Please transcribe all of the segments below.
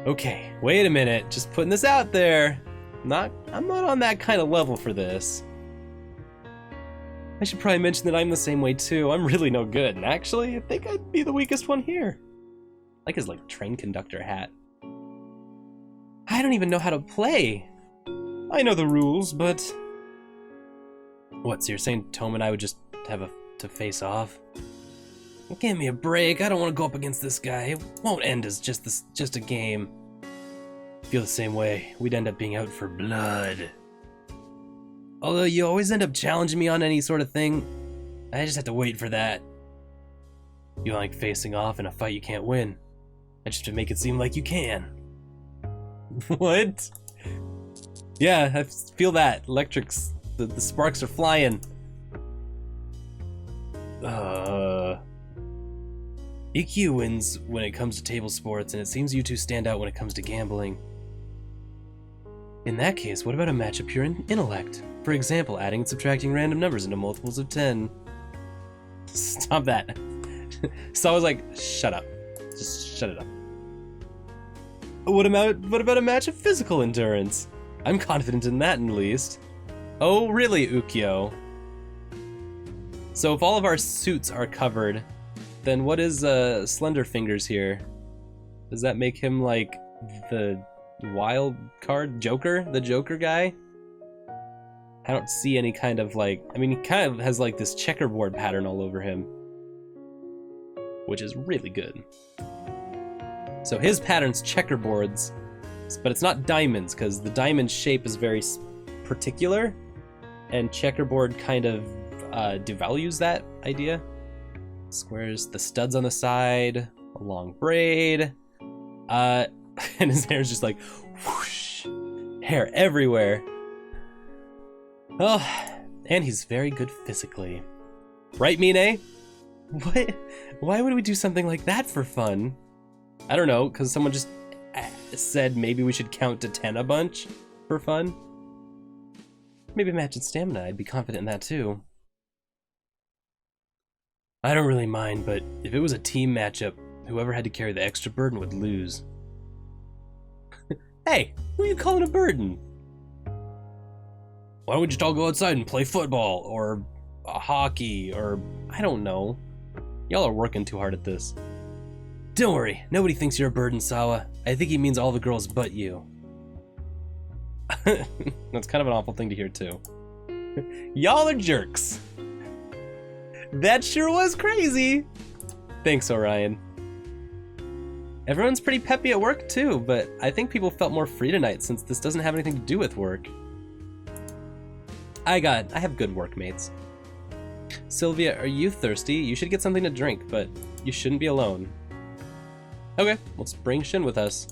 Okay, wait a minute, just putting this out there. I'm not on that kind of level for this. I should probably mention that I'm the same way too. I'm really no good, and actually, I think I'd be the weakest one here. I like his train conductor hat. I don't even know how to play. I know the rules, but... What, so you're saying Toma and I would just have to face off? Give me a break, I don't want to go up against this guy. It won't end as just a game. I feel the same way. We'd end up being out for blood. Although you always end up challenging me on any sort of thing, I just have to wait for that. You like facing off in a fight you can't win. I just have to make it seem like you can. What? Yeah, I feel that. Electrics, the sparks are flying. EQ wins when it comes to table sports, and it seems you two stand out when it comes to gambling. In that case, what about a match of pure intellect? For example, adding and subtracting random numbers into multiples of 10. Stop that. So I was like, shut up. Just shut it up. What about a match of physical endurance? I'm confident in that, at least. Oh, really, Ukyo? So if all of our suits are covered, then what is Slender Fingers here? Does that make him like the wild card Joker? The Joker guy? I don't see any kind of he kind of has like this checkerboard pattern all over him, which is really good. So his pattern's checkerboards, but it's not diamonds, because the diamond shape is very particular, and checkerboard kind of devalues that idea. Squares, the studs on the side, a long braid, and his hair's just like whoosh, hair everywhere. Oh, and he's very good physically. Right, Mine? What? Why would we do something like that for fun? I don't know, because someone just said maybe we should count to 10 a bunch for fun. Maybe match in stamina, I'd be confident in that too. I don't really mind, but if it was a team matchup, whoever had to carry the extra burden would lose. Hey, who are you calling a burden? Why don't we just all go outside and play football, or hockey, or I don't know. Y'all are working too hard at this. Don't worry, nobody thinks you're a burden, Sawa. I think he means all the girls but you. That's kind of an awful thing to hear too. Y'all are jerks. That sure was crazy. Thanks, Orion. Everyone's pretty peppy at work too, but I think people felt more free tonight since this doesn't have anything to do with work. I have good workmates. Sylvia, are you thirsty? You should get something to drink, but you shouldn't be alone. Okay, let's bring Shin with us.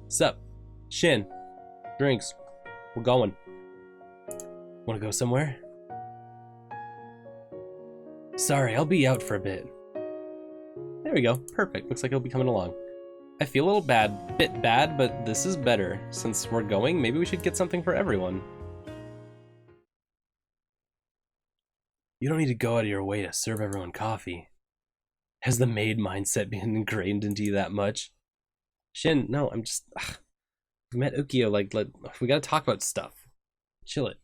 Sup? Shin. Drinks. We're going. Wanna go somewhere? Sorry, I'll be out for a bit. There we go. Perfect. Looks like he'll be coming along. I feel a little bit bad, but this is better. Since we're going, maybe we should get something for everyone. You don't need to go out of your way to serve everyone coffee. Has the maid mindset been ingrained into you that much? Shin, no, I'm just... We met Ukyo, we gotta talk about stuff. Chill it.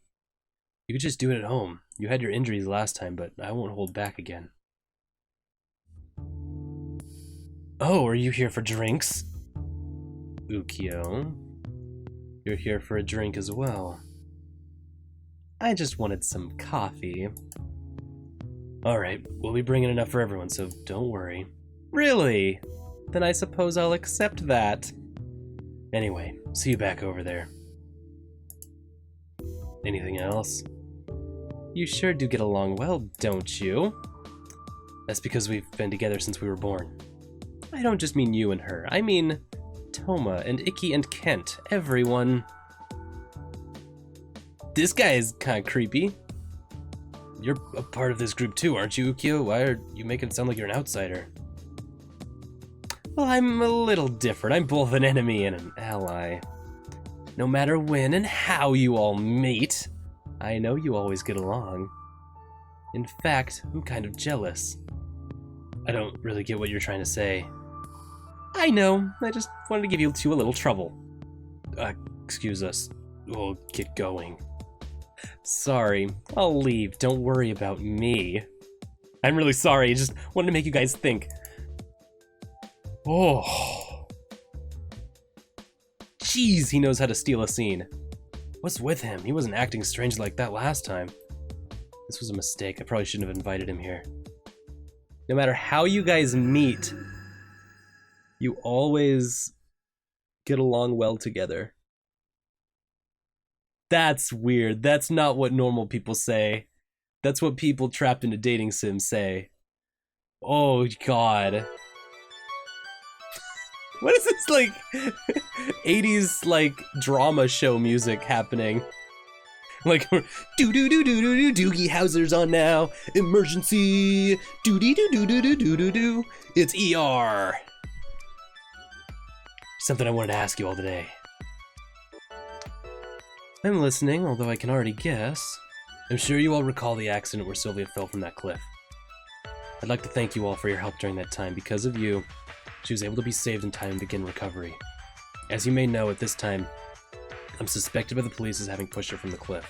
You could just do it at home. You had your injuries last time, but I won't hold back again. Oh, are you here for drinks? Ukyo, you're here for a drink as well. I just wanted some coffee. Alright, we'll be bringing enough for everyone, so don't worry. Really? Then I suppose I'll accept that. Anyway, see you back over there. Anything else? You sure do get along well, don't you? That's because we've been together since we were born. I don't just mean you and her, I mean Toma and Ikki and Kent, everyone. This guy is kind of creepy. you're a part of this group too, aren't you, Ukyo? Why are you making it sound like you're an outsider? Well, I'm a little different. I'm both an enemy and an ally. No matter when and how you all meet, I know you always get along. In fact, I'm kind of jealous. I don't really get what you're trying to say. I know, I just wanted to give you two a little trouble. Excuse us. We'll get going. Sorry, I'll leave. Don't worry about me. I'm really sorry, I just wanted to make you guys think. Oh. Jeez, he knows how to steal a scene. What's with him? He wasn't acting strange like that last time. This was a mistake. I probably shouldn't have invited him here. No matter how you guys meet, you always get along well together. That's weird. That's not what normal people say. That's what people trapped in a dating sim say. Oh, God. What is this, like, 80s, like, drama show music happening? Like, do-do-do-do-do-do, Doogie Howser's on now. Emergency. Do-dee-do-do-do-do-do-do-do. It's ER. Something I wanted to ask you all today. I'm listening, although I can already guess. I'm sure you all recall the accident where Sylvia fell from that cliff. I'd like to thank you all for your help during that time. Because of you, she was able to be saved in time and begin recovery. As you may know, at this time, I'm suspected by the police as having pushed her from the cliff.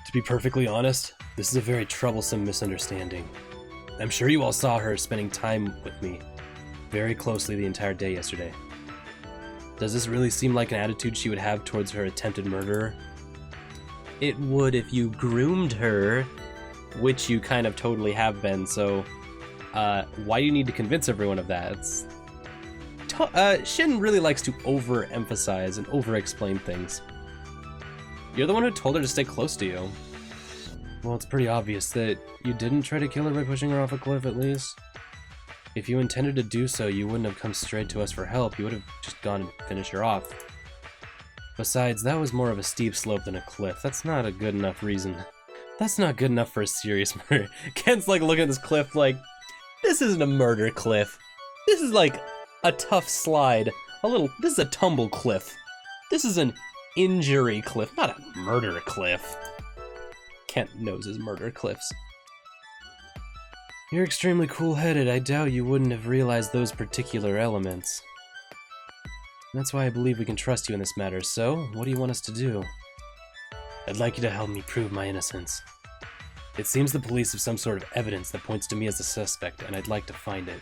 To be perfectly honest, this is a very troublesome misunderstanding. I'm sure you all saw her spending time with me very closely the entire day yesterday. Does this really seem like an attitude she would have towards her attempted murderer? It would if you groomed her, which you kind of totally have been, so why do you need to convince everyone of that? Shin really likes to overemphasize and over-explain things. You're the one who told her to stay close to you. Well, it's pretty obvious that you didn't try to kill her by pushing her off a cliff, at least. If you intended to do so, you wouldn't have come straight to us for help. You would have just gone and finished her off. Besides, that was more of a steep slope than a cliff. That's not a good enough reason. That's not good enough for a serious murder. Ken's like looking at this cliff like, this isn't a murder cliff. This is like a tough slide. This is a tumble cliff. This is an injury cliff, not a murder cliff. Kent knows his murder cliffs. You're extremely cool-headed. I doubt you wouldn't have realized those particular elements. That's why I believe we can trust you in this matter. So, what do you want us to do? I'd like you to help me prove my innocence. It seems the police have some sort of evidence that points to me as a suspect, and I'd like to find it.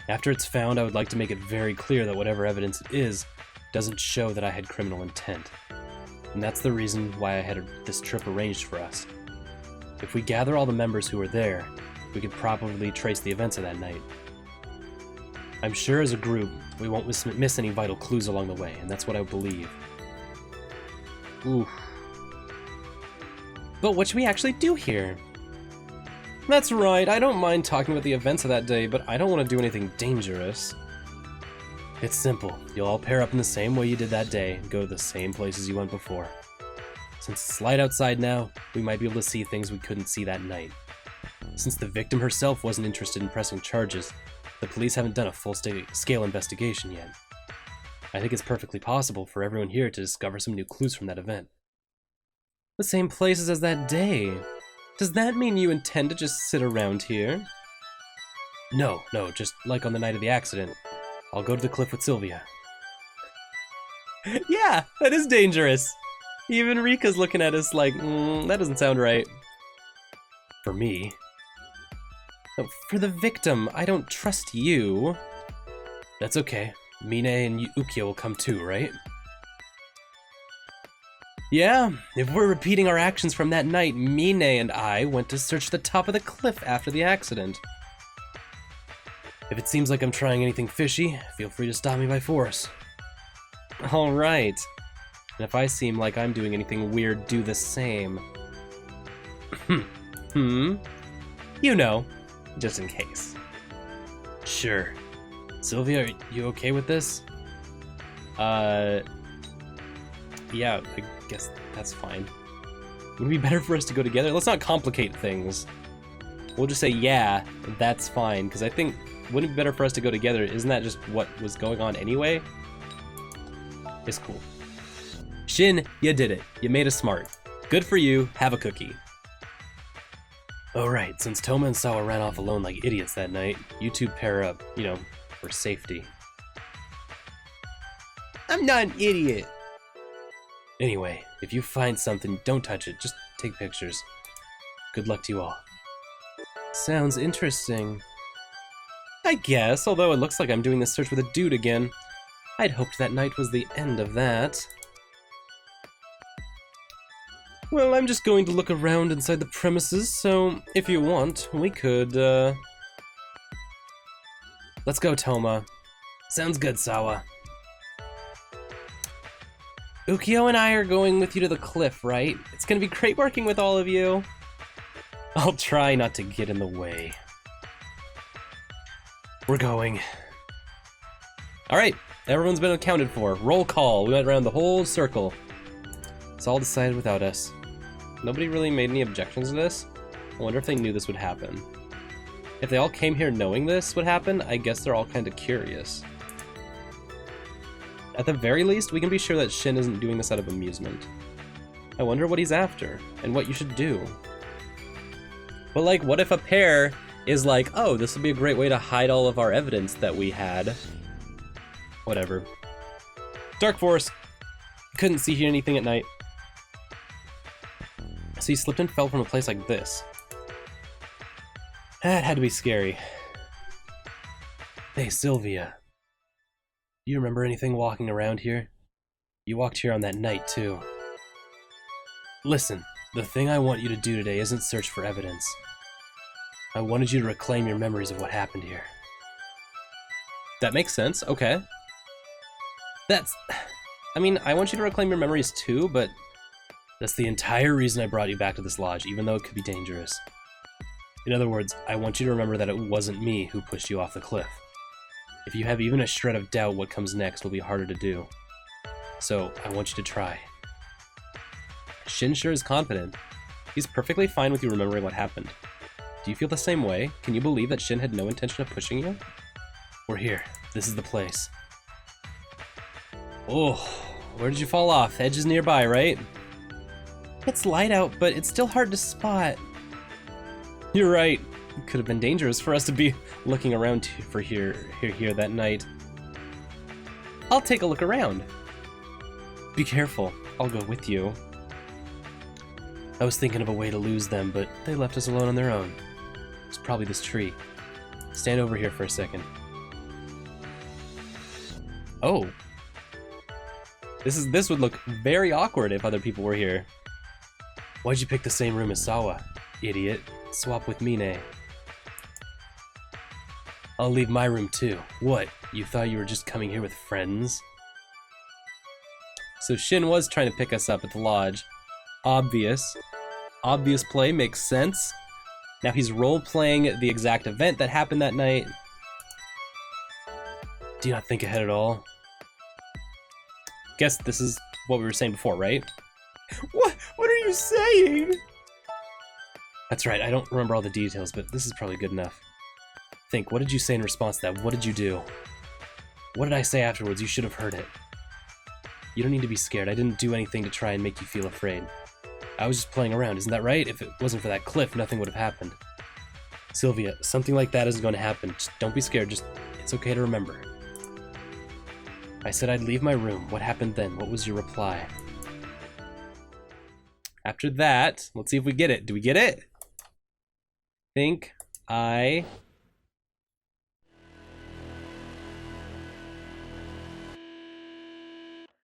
After it's found, I would like to make it very clear that whatever evidence it is doesn't show that I had criminal intent. And that's the reason why I had this trip arranged for us. If we gather all the members who were there, we could probably trace the events of that night. I'm sure as a group, we won't miss any vital clues along the way, and that's what I believe. Oof. But what should we actually do here? That's right, I don't mind talking about the events of that day, but I don't want to do anything dangerous. It's simple. You'll all pair up in the same way you did that day, and go to the same places you went before. Since it's light outside now, we might be able to see things we couldn't see that night. Since the victim herself wasn't interested in pressing charges, the police haven't done a full-scale investigation yet. I think it's perfectly possible for everyone here to discover some new clues from that event. The same places as that day. Does that mean you intend to just sit around here? No, just like on the night of the accident. I'll go to the cliff with Sylvia. Yeah, that is dangerous. Even Rika's looking at us like, that doesn't sound right. For me. No, for the victim, I don't trust you. That's okay. Mine and Ukyo will come too, right? Yeah, if we're repeating our actions from that night, Mine and I went to search the top of the cliff after the accident. If it seems like I'm trying anything fishy, feel free to stop me by force. Alright. And if I seem like I'm doing anything weird, do the same. You know, just in case. Sure. Sylvia, are you okay with this? Yeah, I guess that's fine. Would it be better for us to go together? Let's not complicate things. We'll just say, yeah, that's fine, because I think, wouldn't it be better for us to go together? Isn't that just what was going on anyway? It's cool. Shin, you did it. You made us smart. Good for you. Have a cookie. Alright, since Toma and Sawa ran off alone like idiots that night, you two pair up, you know, for safety. I'm not an idiot. Anyway, if you find something, don't touch it. Just take pictures. Good luck to you all. Sounds interesting. I guess, although it looks like I'm doing this search with a dude again. I'd hoped that night was the end of that. Well, I'm just going to look around inside the premises, so if you want, we could, Let's go, Toma. Sounds good, Sawa. Ukyo and I are going with you to the cliff, right? It's gonna be great working with all of you. I'll try not to get in the way. We're going. Alright, everyone's been accounted for. Roll call. We went around the whole circle. It's all decided without us. Nobody really made any objections to this. I wonder if they knew this would happen. If they all came here knowing this would happen, I guess they're all kind of curious. At the very least, we can be sure that Shin isn't doing this out of amusement. I wonder what he's after, and what you should do. But like, what if a pair is like, oh, this would be a great way to hide all of our evidence that we had. Whatever. Dark Forest. Couldn't see anything at night. So you slipped and fell from a place like this. That had to be scary. Hey, Sylvia. Do you remember anything walking around here? You walked here on that night, too. Listen, the thing I want you to do today isn't search for evidence. I wanted you to reclaim your memories of what happened here. That makes sense, okay. I mean, I want you to reclaim your memories too, but that's the entire reason I brought you back to this lodge, even though it could be dangerous. In other words, I want you to remember that it wasn't me who pushed you off the cliff. If you have even a shred of doubt, what comes next will be harder to do. So, I want you to try. Shin sure is confident. He's perfectly fine with you remembering what happened. Do you feel the same way? Can you believe that Shin had no intention of pushing you? We're here. This is the place. Oh, where did you fall off? The edge is nearby, right? It's light out, but it's still hard to spot. You're right. It could have been dangerous for us to be looking around for here that night. I'll take a look around. Be careful. I'll go with you. I was thinking of a way to lose them, but they left us alone on their own. It's probably this tree. Stand over here for a second. Oh. This would look very awkward if other people were here. Why'd you pick the same room as Sawa? Idiot. Swap with Mine. I'll leave my room too. What? You thought you were just coming here with friends? So Shin was trying to pick us up at the lodge. Obvious. Obvious play, makes sense. Now he's role-playing the exact event that happened that night. Do you not think ahead at all? Guess this is what we were saying before, right? What are you saying? That's right, I don't remember all the details, but this is probably good enough. Think, what did you say in response to that? What did you do? What did I say afterwards? You should have heard it. You don't need to be scared. I didn't do anything to try and make you feel afraid. I was just playing around, isn't that right? If it wasn't for that cliff, nothing would have happened. Sylvia, something like that isn't going to happen. Just don't be scared, it's okay to remember. I said I'd leave my room. What happened then? What was your reply? After that, let's see if we get it. Do we get it? Think I